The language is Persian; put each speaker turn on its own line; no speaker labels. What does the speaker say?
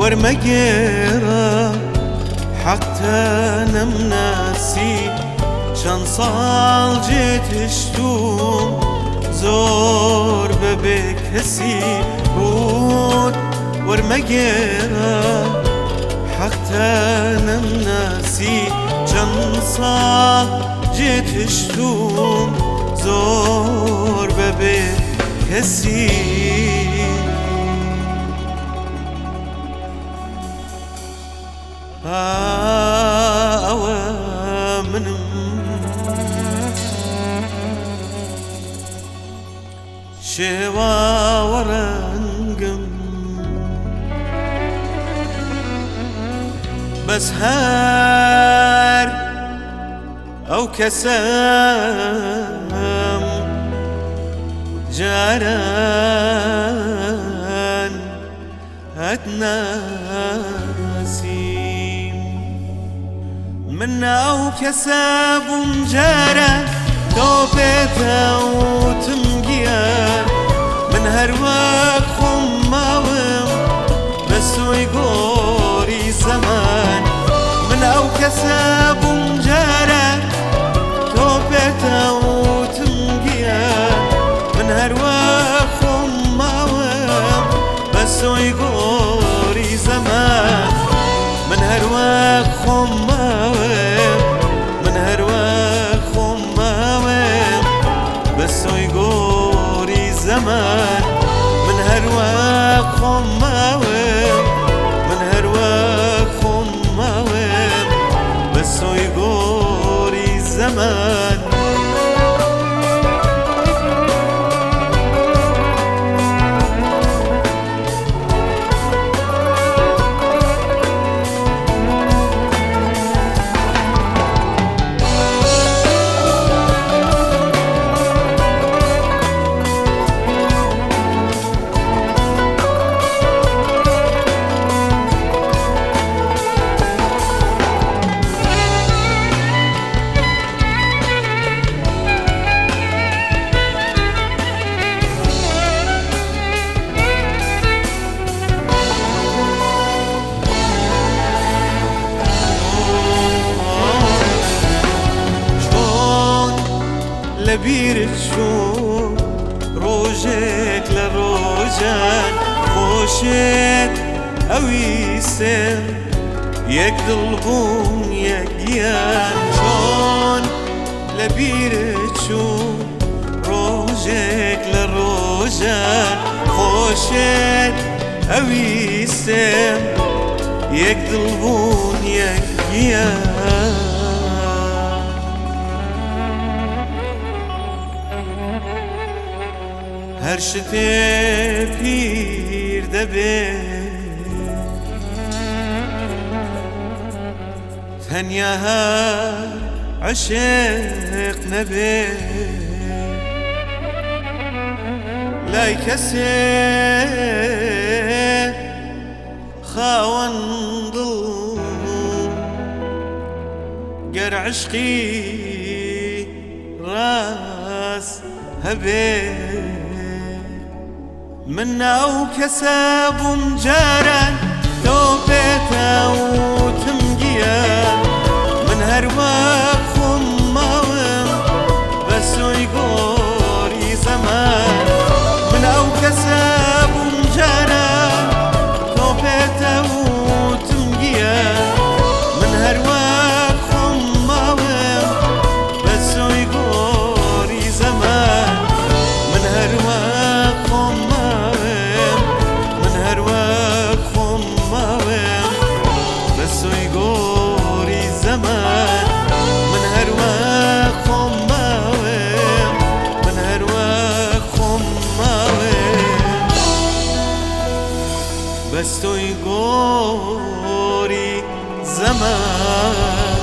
ورمەگێڕە حەقتە نەمناسی چەند ساڵ جێتشتوم زۆر بەبێ کەسی بود ورمەگێڕە حەقتە نەمناسی چەند ساڵ جێتشتوم زۆر بەبێ کەسی ئەوە منم شێواوە ڕەنگم بەس هەر ئەو کەسەم جاران هەتناسیم من ئەو کەسە بووم جارە تۆ پێتەوتم گیان من هەروەک خۆم ماوم بە سوی گۆری زەمان من ئەو کەسە بووم جارە تۆ پێتەوتم گیان من هەروەک خۆم ماوم بە سوی گۆری زەمان من هەروەک خۆم ماوم من هەروەک خۆم ماوم بە سوی گۆری زەمان من هەروەک خۆم ماوم من هەروەک خۆم ماوم بە سوی گۆری زەمان لەبیرت چوو ڕۆژێک لە ڕۆژان خۆشێت ئەویستم یەک دڵ بوون یەکگیان چۆن لەبیرت چوو ڕۆژێک لە ڕۆژان خۆشێت ئەویستم یەک دڵ بوون یەکگیان هەر شتێ پیر دەبێت تەنیا هەر عەشێق نەبێت لای کەسێ خاوەن دڵ گەر عشقی ڕاست هەبێت من ئەو کەسە بووم جاران تۆ پێتەوتم گیان من هەروەک خۆم ماوم بە سوی گۆری زەمان من ئەو کەسە بووم جاران تۆ پێتەوتم گیان من هەروەک خۆم ماوم بە سوی گۆری زەمان من هەروەک خۆم سوی گۆری زەمان من هەروەک خۆم ماوم من هەروەک خۆم ماوم بە سوی گۆری زەمان